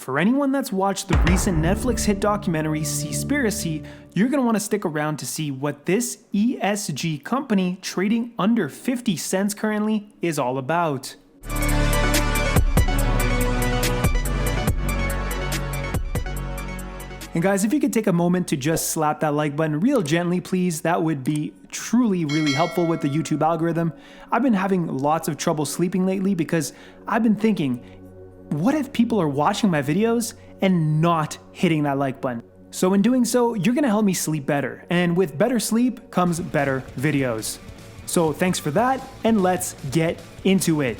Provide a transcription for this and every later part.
for anyone that's watched the recent Netflix hit documentary Seaspiracy, you're going to want to stick around to see what this ESG company trading under 50 cents currently is all about. And guys, if you could take a moment to just slap that like button real gently, please, that would be truly really helpful with the YouTube algorithm. I've been having lots of trouble sleeping lately because I've been thinking, what if people are watching my videos and not hitting that like button? So in doing so, you're gonna help me sleep better. And with better sleep comes better videos. So thanks for that, and let's get into it.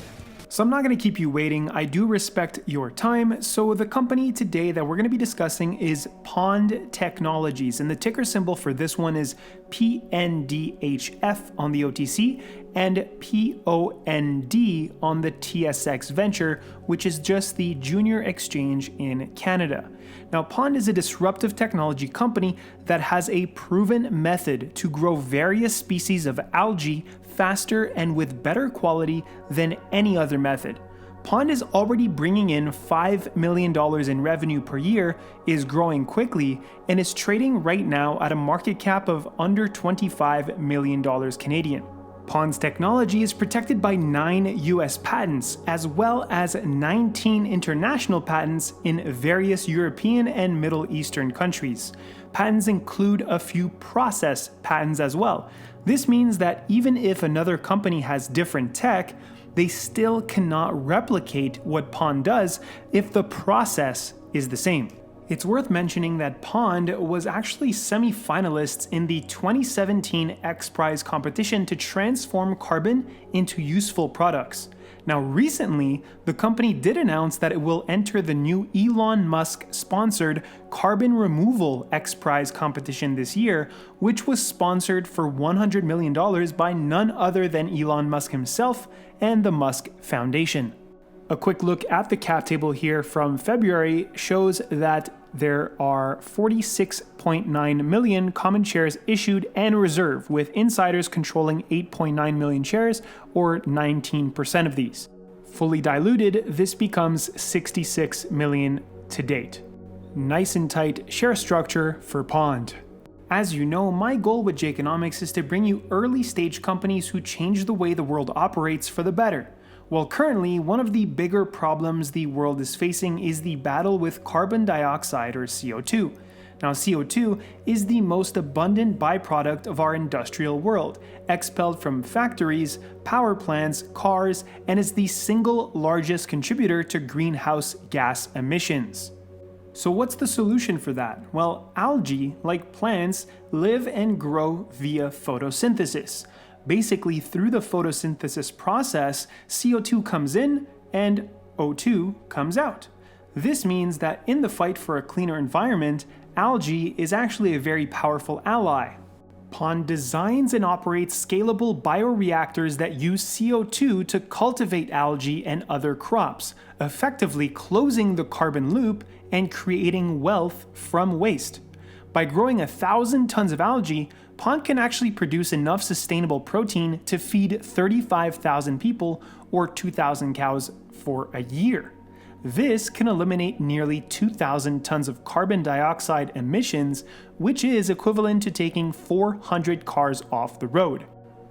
So I'm not going to keep you waiting. I do respect your time. So the company today that we're going to be discussing is Pond Technologies, and the ticker symbol for this one is PNDHF on the OTC and POND on the TSX Venture, which is just the junior exchange in Canada. Now, Pond is a disruptive technology company that has a proven method to grow various species of algae faster and with better quality than any other method. Pond is already bringing in $5 million in revenue per year, is growing quickly, and is trading right now at a market cap of under $25 million Canadian. Pond's technology is protected by 9 US patents, as well as 19 international patents in various European and Middle Eastern countries. Patents include a few process patents as well. This means that even if another company has different tech, they still cannot replicate what Pond does if the process is the same. It's worth mentioning that Pond was actually semi-finalists in the 2017 X Prize competition to transform carbon into useful products. Now recently, the company did announce that it will enter the new Elon Musk-sponsored Carbon Removal X Prize competition this year, which was sponsored for $100 million by none other than Elon Musk himself and the Musk Foundation. A quick look at the cap table here from February shows that there are 46.9 million common shares issued and reserved, with insiders controlling 8.9 million shares, or 19% of these. Fully diluted, this becomes 66 million to date. Nice and tight share structure for Pond. As you know, my goal with Jayconomics is to bring you early stage companies who change the way the world operates for the better. Well, currently, one of the bigger problems the world is facing is the battle with carbon dioxide, or CO2. Now, CO2 is the most abundant byproduct of our industrial world, expelled from factories, power plants, cars, and is the single largest contributor to greenhouse gas emissions. So what's the solution for that? Well, algae, like plants, live and grow via photosynthesis. Basically, through the photosynthesis process, CO2 comes in and O2 comes out. This means that in the fight for a cleaner environment, algae is actually a very powerful ally. Pond designs and operates scalable bioreactors that use CO2 to cultivate algae and other crops, effectively closing the carbon loop and creating wealth from waste. By growing 1,000 tons of algae, Pond can actually produce enough sustainable protein to feed 35,000 people or 2,000 cows for a year. This can eliminate nearly 2,000 tons of carbon dioxide emissions, which is equivalent to taking 400 cars off the road.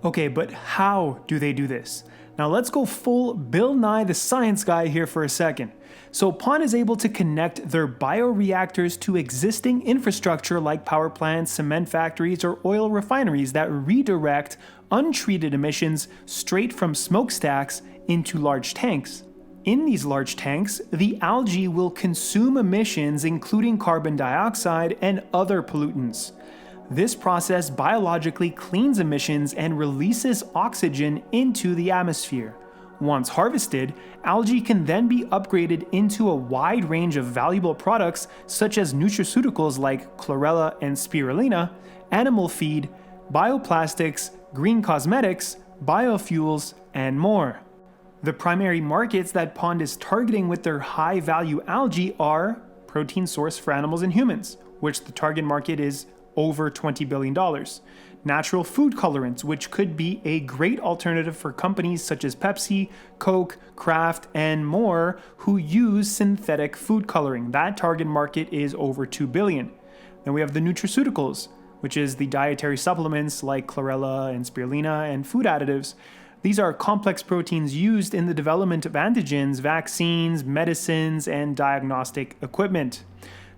Okay, but how do they do this? Now let's go full Bill Nye the Science Guy here for a second. So Pond is able to connect their bioreactors to existing infrastructure like power plants, cement factories, or oil refineries that redirect untreated emissions straight from smokestacks into large tanks. In these large tanks, the algae will consume emissions including carbon dioxide and other pollutants. This process biologically cleans emissions and releases oxygen into the atmosphere. Once harvested, algae can then be upgraded into a wide range of valuable products such as nutraceuticals like chlorella and spirulina, animal feed, bioplastics, green cosmetics, biofuels, and more. The primary markets that Pond is targeting with their high-value algae are protein source for animals and humans, which the target market is over $20 billion. natural food colorants, which could be a great alternative for companies such as Pepsi, Coke, Kraft, and more who use synthetic food coloring. That target market is over 2 billion. Then we have the nutraceuticals, which is the dietary supplements like chlorella and spirulina and food additives. These are complex proteins used in the development of antigens, vaccines, medicines, and diagnostic equipment.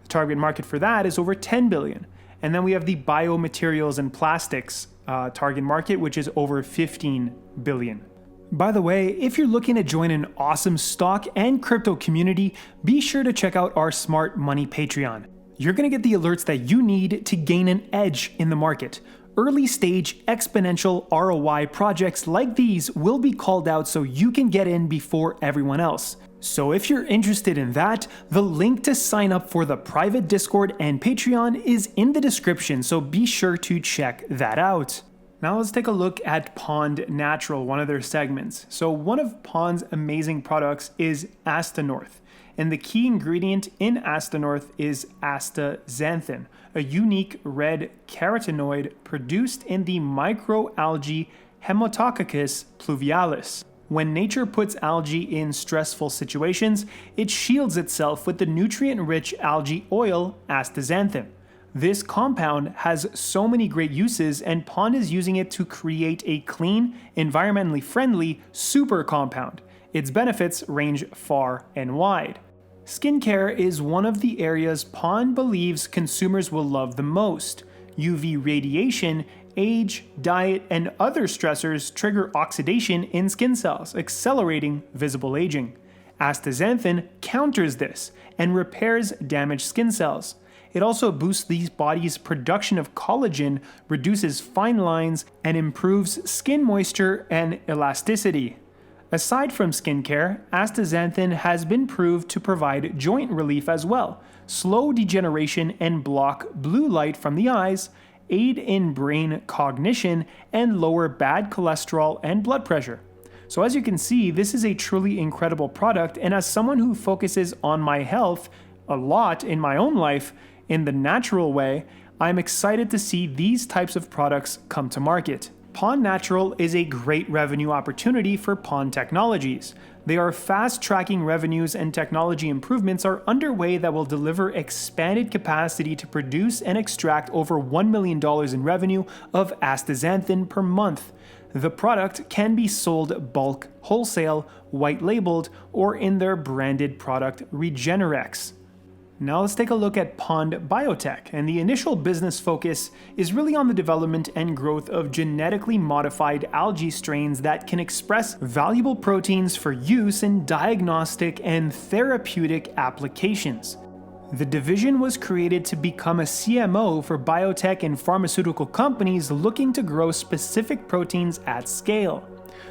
The target market for that is over 10 billion. And then we have the biomaterials and plastics target market, which is over 15 billion. By the way, if you're looking to join an awesome stock and crypto community, be sure to check out our Smart Money Patreon. You're going to get the alerts that you need to gain an edge in the market. Early stage exponential ROI projects like these will be called out so you can get in before everyone else. So if you're interested in that, the link to sign up for the private Discord and Patreon is in the description, so be sure to check that out. Now let's take a look at Pond Natural, one of their segments. So one of Pond's amazing products is Astanorth. And the key ingredient in Astanorth is astaxanthin, a unique red carotenoid produced in the microalgae Haematococcus pluvialis. When nature puts algae in stressful situations, it shields itself with the nutrient-rich algae oil astaxanthin. This compound has so many great uses, and Pond is using it to create a clean, environmentally friendly super compound. Its benefits range far and wide. Skincare is one of the areas Pond believes consumers will love the most. UV radiation, age, diet, and other stressors trigger oxidation in skin cells, accelerating visible aging. Astaxanthin counters this and repairs damaged skin cells. It also boosts the body's production of collagen, reduces fine lines, and improves skin moisture and elasticity. Aside from skincare, astaxanthin has been proved to provide joint relief as well, slow degeneration and block blue light from the eyes, aid in brain cognition, and lower bad cholesterol and blood pressure. So as you can see, this is a truly incredible product, and as someone who focuses on my health a lot in my own life in the natural way, I'm excited to see these types of products come to market. Pond Natural is a great revenue opportunity for Pond Technologies. They are fast-tracking revenues, and technology improvements are underway that will deliver expanded capacity to produce and extract over $1 million in revenue of astaxanthin per month. The product can be sold bulk, wholesale, white-labeled, or in their branded product Regenerex. Now let's take a look at Pond Biotech, and the initial business focus is really on the development and growth of genetically modified algae strains that can express valuable proteins for use in diagnostic and therapeutic applications. The division was created to become a CMO for biotech and pharmaceutical companies looking to grow specific proteins at scale.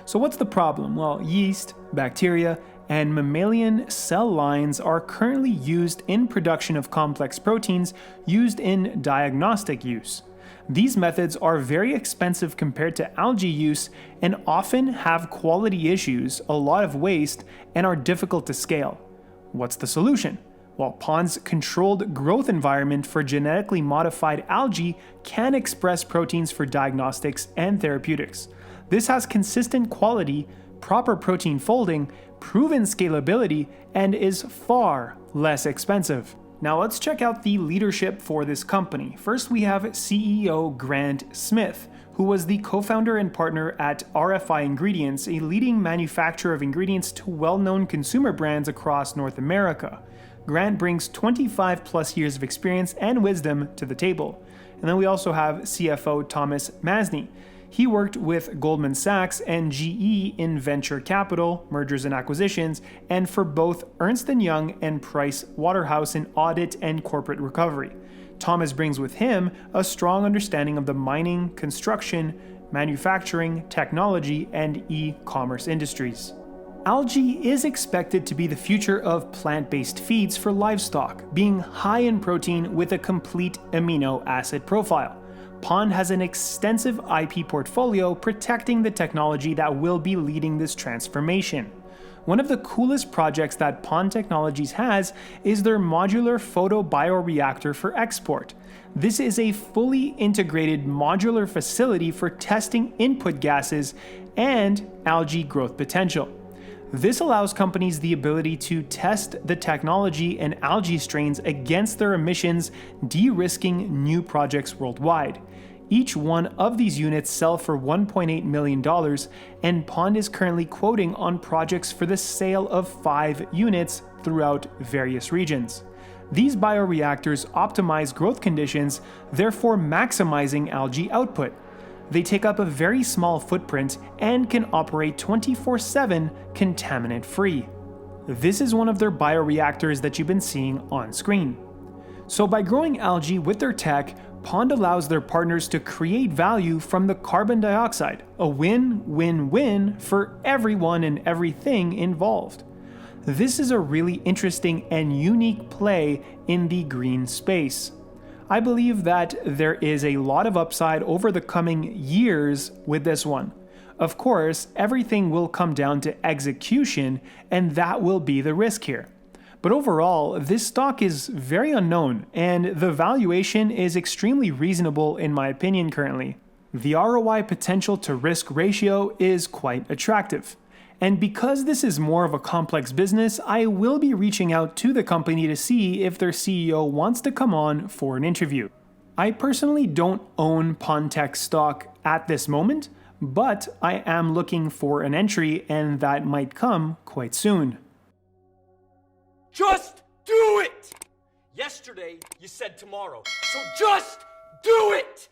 So what's the problem? Well, yeast, bacteria, and mammalian cell lines are currently used in production of complex proteins used in diagnostic use. These methods are very expensive compared to algae use and often have quality issues, a lot of waste, and are difficult to scale. What's the solution? Well, Pond's controlled growth environment for genetically modified algae can express proteins for diagnostics and therapeutics. This has consistent quality, proper protein folding, proven scalability, and is far less expensive. Now let's check out the leadership for this company. First, we have CEO Grant Smith, who was the co-founder and partner at RFI Ingredients, a leading manufacturer of ingredients to well-known consumer brands across North America. Grant brings 25 plus years of experience and wisdom to the table. And then we also have CFO Thomas Masney. He worked with Goldman Sachs and GE in venture capital, mergers and acquisitions, and for both Ernst & Young and Price Waterhouse in audit and corporate recovery. Thomas brings with him a strong understanding of the mining, construction, manufacturing, technology, and e-commerce industries. Algae is expected to be the future of plant-based feeds for livestock, being high in protein with a complete amino acid profile. Pond has an extensive IP portfolio protecting the technology that will be leading this transformation. One of the coolest projects that Pond Technologies has is their modular photobioreactor for export. This is a fully integrated modular facility for testing input gases and algae growth potential. This allows companies the ability to test the technology and algae strains against their emissions, de-risking new projects worldwide. Each one of these units sell for $1.8 million, and Pond is currently quoting on projects for the sale of 5 units throughout various regions. These bioreactors optimize growth conditions, therefore maximizing algae output. They take up a very small footprint and can operate 24/7 contaminant-free. This is one of their bioreactors that you've been seeing on screen. So by growing algae with their tech, Pond allows their partners to create value from the carbon dioxide, a win-win-win for everyone and everything involved. This is a really interesting and unique play in the green space. I believe that there is a lot of upside over the coming years with this one. Of course, everything will come down to execution, and that will be the risk here. But overall, this stock is very unknown, and the valuation is extremely reasonable in my opinion currently. The ROI potential to risk ratio is quite attractive. And because this is more of a complex business, I will be reaching out to the company to see if their CEO wants to come on for an interview. I personally don't own Pond Tech stock at this moment, but I am looking for an entry, and that might come quite soon. Just do it! Yesterday, you said tomorrow, so just do it!